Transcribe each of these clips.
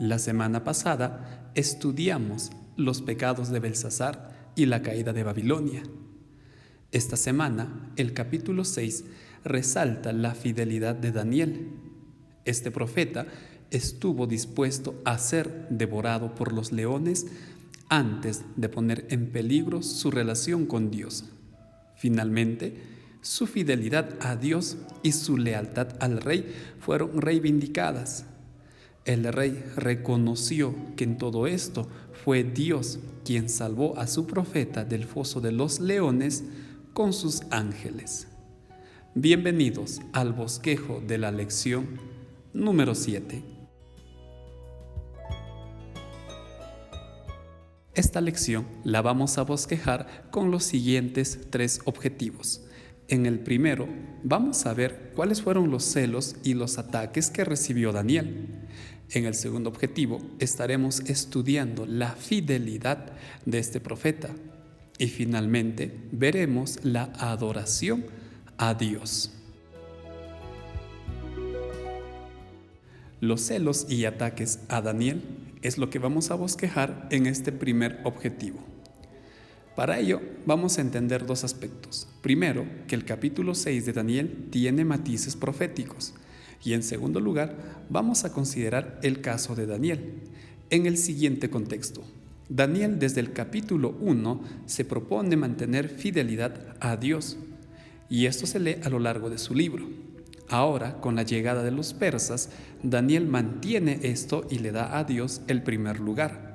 La semana pasada estudiamos los pecados de Belsasar y la caída de Babilonia. Esta semana, el capítulo 6 resalta la fidelidad de Daniel. Este profeta estuvo dispuesto a ser devorado por los leones antes de poner en peligro su relación con Dios. Finalmente, su fidelidad a Dios y su lealtad al rey fueron reivindicadas. El rey reconoció que en todo esto fue Dios quien salvó a su profeta del foso de los leones con sus ángeles. Bienvenidos al bosquejo de la lección número 7. Esta lección la vamos a bosquejar con los siguientes 3 objetivos. En el primero, vamos a ver cuáles fueron los celos y los ataques que recibió Daniel. En el segundo objetivo, estaremos estudiando la fidelidad de este profeta. Y finalmente, veremos la adoración a Dios. Los celos y ataques a Daniel es lo que vamos a bosquejar en este primer objetivo. Para ello, vamos a entender 2 aspectos. Primero, que el capítulo 6 de Daniel tiene matices proféticos. Y en segundo lugar, vamos a considerar el caso de Daniel. En el siguiente contexto, Daniel desde el capítulo 1 se propone mantener fidelidad a Dios. Y esto se lee a lo largo de su libro. Ahora, con la llegada de los persas, Daniel mantiene esto y le da a Dios el primer lugar.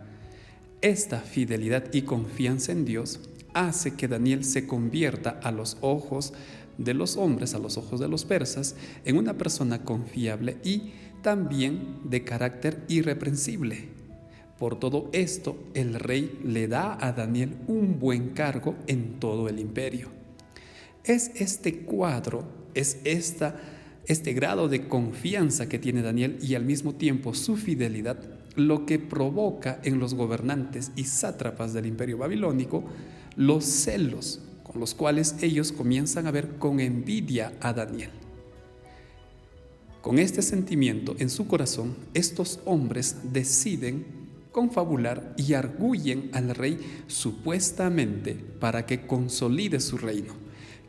Esta fidelidad y confianza en Dios hace que Daniel se convierta a los ojos de los hombres, a los ojos de los persas, en una persona confiable y también de carácter irreprensible. Por todo esto, el rey le da a Daniel un buen cargo en todo el imperio. Es este cuadro, este grado de confianza que tiene Daniel y al mismo tiempo su fidelidad, lo que provoca en los gobernantes y sátrapas del imperio babilónico los celos con los cuales ellos comienzan a ver con envidia a Daniel. Con este sentimiento en su corazón, estos hombres deciden confabular y arguyen al rey supuestamente para que consolide su reino,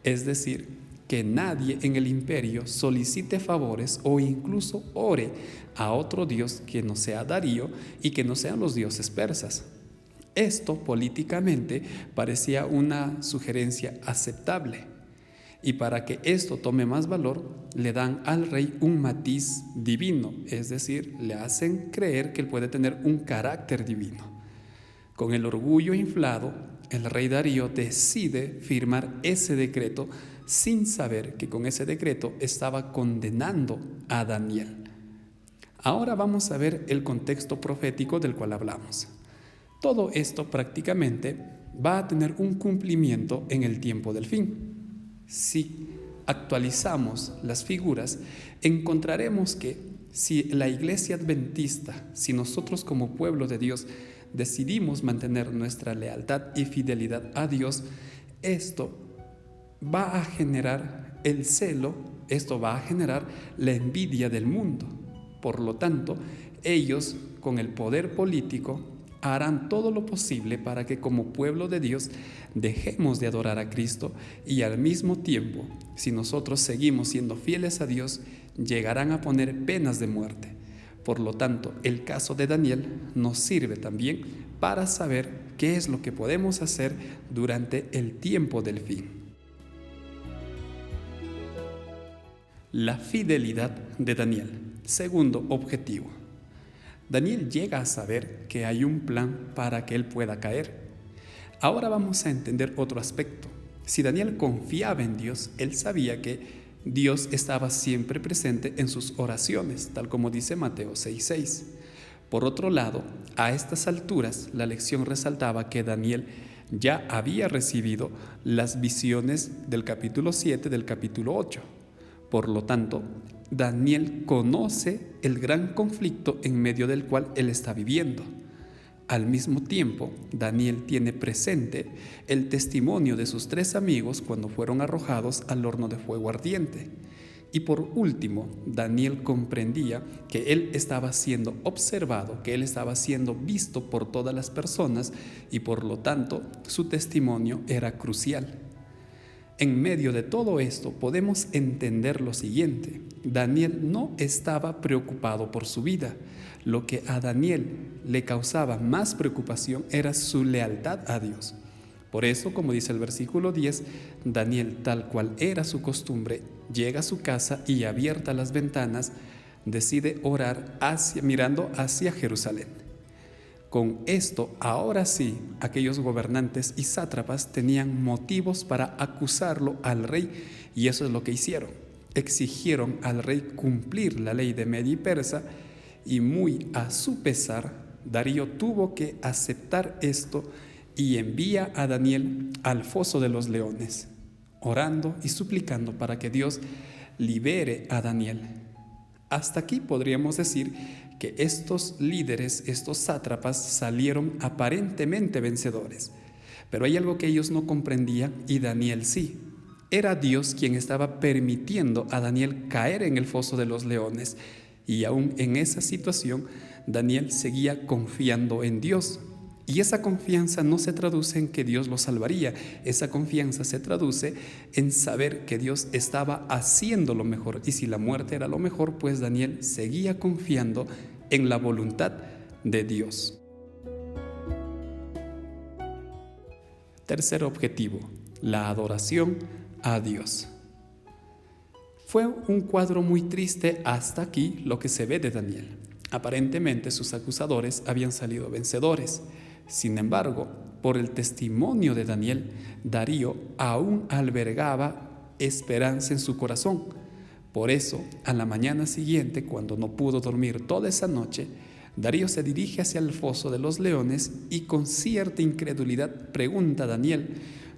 es decir, que nadie en el imperio solicite favores o incluso ore a otro dios que no sea Darío y que no sean los dioses persas. Esto políticamente parecía una sugerencia aceptable. Y para que esto tome más valor, le dan al rey un matiz divino, es decir, le hacen creer que él puede tener un carácter divino. Con el orgullo inflado, el rey Darío decide firmar ese decreto sin saber que con ese decreto estaba condenando a Daniel. Ahora vamos a ver el contexto profético del cual hablamos. Todo esto prácticamente va a tener un cumplimiento en el tiempo del fin. Si actualizamos las figuras, encontraremos que si la Iglesia Adventista, si nosotros como pueblo de Dios decidimos mantener nuestra lealtad y fidelidad a Dios, esto va a generar el celo, esto va a generar la envidia del mundo. Por lo tanto, ellos con el poder político harán todo lo posible para que como pueblo de Dios dejemos de adorar a Cristo y al mismo tiempo, si nosotros seguimos siendo fieles a Dios, llegarán a poner penas de muerte. Por lo tanto, el caso de Daniel nos sirve también para saber qué es lo que podemos hacer durante el tiempo del fin. La fidelidad de Daniel. Segundo objetivo. Daniel llega a saber que hay un plan para que él pueda caer. Ahora vamos a entender otro aspecto. Si Daniel confiaba en Dios, él sabía que Dios estaba siempre presente en sus oraciones, tal como dice Mateo 6:6. Por otro lado, a estas alturas, la lección resaltaba que Daniel ya había recibido las visiones del capítulo 7 del capítulo 8. Por lo tanto, Daniel conoce el gran conflicto en medio del cual él está viviendo. Al mismo tiempo, Daniel tiene presente el testimonio de sus 3 amigos cuando fueron arrojados al horno de fuego ardiente. Y por último, Daniel comprendía que él estaba siendo observado, que él estaba siendo visto por todas las personas y por lo tanto su testimonio era crucial. En medio de todo esto podemos entender lo siguiente: Daniel no estaba preocupado por su vida. Lo que a Daniel le causaba más preocupación era su lealtad a Dios. Por eso, como dice el versículo 10, Daniel, tal cual era su costumbre, llega a su casa y, abiertas las ventanas, decide orar mirando hacia Jerusalén. Con esto, ahora sí, aquellos gobernantes y sátrapas tenían motivos para acusarlo al rey, y eso es lo que hicieron. Exigieron al rey cumplir la ley de Media y Persa, y muy a su pesar, Darío tuvo que aceptar esto y envía a Daniel al foso de los leones, orando y suplicando para que Dios libere a Daniel. Hasta aquí podríamos decir que estos líderes, estos sátrapas, salieron aparentemente vencedores. Pero hay algo que ellos no comprendían y Daniel sí. Era Dios quien estaba permitiendo a Daniel caer en el foso de los leones. Y aún en esa situación, Daniel seguía confiando en Dios. Y esa confianza no se traduce en que Dios lo salvaría. Esa confianza se traduce en saber que Dios estaba haciendo lo mejor. Y si la muerte era lo mejor, pues Daniel seguía confiando en la voluntad de Dios. Tercer objetivo: la adoración a Dios. Fue un cuadro muy triste hasta aquí lo que se ve de Daniel. Aparentemente sus acusadores habían salido vencedores. Sin embargo, por el testimonio de Daniel, Darío aún albergaba esperanza en su corazón. Por eso, a la mañana siguiente, cuando no pudo dormir toda esa noche, Darío se dirige hacia el foso de los leones y con cierta incredulidad pregunta a Daniel: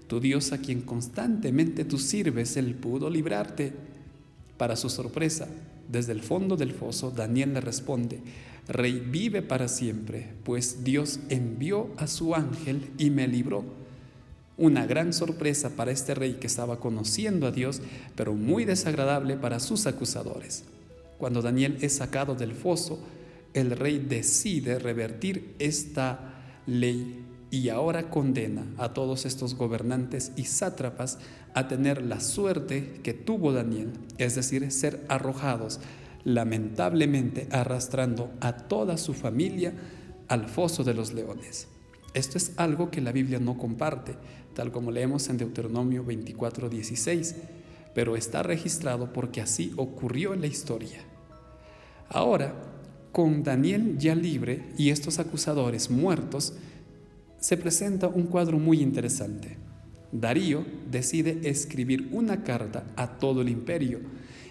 «¿Tu Dios a quien constantemente tú sirves, él pudo librarte?». Para su sorpresa, desde el fondo del foso, Daniel le responde: «Rey, vive para siempre, pues Dios envió a su ángel y me libró». Una gran sorpresa para este rey que estaba conociendo a Dios, pero muy desagradable para sus acusadores. Cuando Daniel es sacado del foso, el rey decide revertir esta ley y ahora condena a todos estos gobernantes y sátrapas a tener la suerte que tuvo Daniel, es decir, ser arrojados lamentablemente arrastrando a toda su familia al foso de los leones. Esto es algo que la Biblia no comparte, tal como leemos en Deuteronomio 24:16, pero está registrado porque así ocurrió en la historia. Ahora, con Daniel ya libre y estos acusadores muertos, se presenta un cuadro muy interesante. Darío decide escribir una carta a todo el imperio,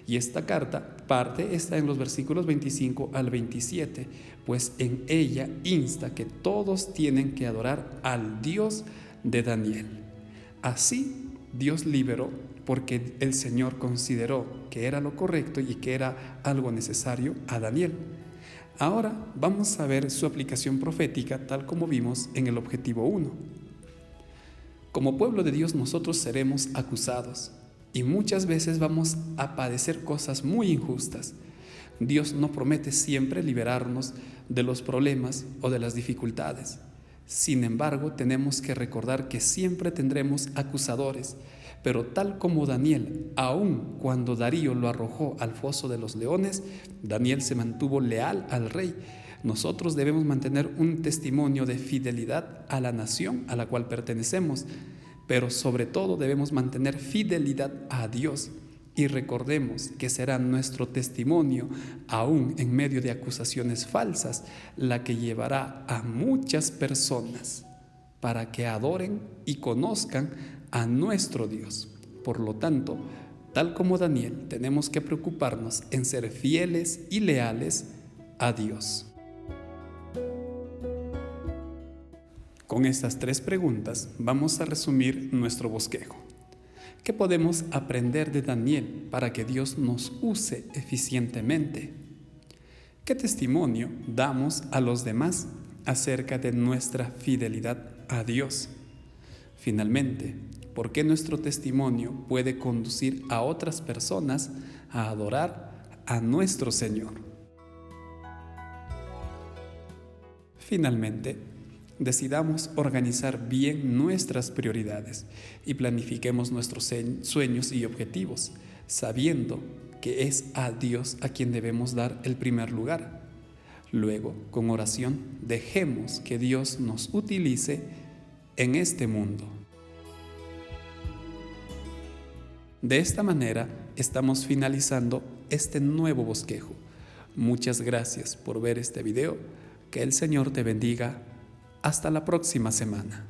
y esta carta parte está en los versículos 25 al 27, pues en ella insta que todos tienen que adorar al Dios de Daniel. Así Dios liberó porque el Señor consideró que era lo correcto y que era algo necesario a Daniel. Ahora vamos a ver su aplicación profética tal como vimos en el objetivo 1. Como pueblo de Dios nosotros seremos acusados y muchas veces vamos a padecer cosas muy injustas. Dios no promete siempre liberarnos de los problemas o de las dificultades. Sin embargo, tenemos que recordar que siempre tendremos acusadores, pero tal como Daniel, aun cuando Darío lo arrojó al foso de los leones, Daniel se mantuvo leal al rey. Nosotros debemos mantener un testimonio de fidelidad a la nación a la cual pertenecemos, pero sobre todo debemos mantener fidelidad a Dios. Y recordemos que será nuestro testimonio, aún en medio de acusaciones falsas, la que llevará a muchas personas para que adoren y conozcan a nuestro Dios. Por lo tanto, tal como Daniel, tenemos que preocuparnos en ser fieles y leales a Dios. Con estas 3 preguntas vamos a resumir nuestro bosquejo. ¿Qué podemos aprender de Daniel para que Dios nos use eficientemente? ¿Qué testimonio damos a los demás acerca de nuestra fidelidad a Dios? Finalmente, ¿por qué nuestro testimonio puede conducir a otras personas a adorar a nuestro Señor? Finalmente, decidamos organizar bien nuestras prioridades y planifiquemos nuestros sueños y objetivos, sabiendo que es a Dios a quien debemos dar el primer lugar. Luego, con oración, dejemos que Dios nos utilice en este mundo. De esta manera, estamos finalizando este nuevo bosquejo. Muchas gracias por ver este video. Que el Señor te bendiga. Hasta la próxima semana.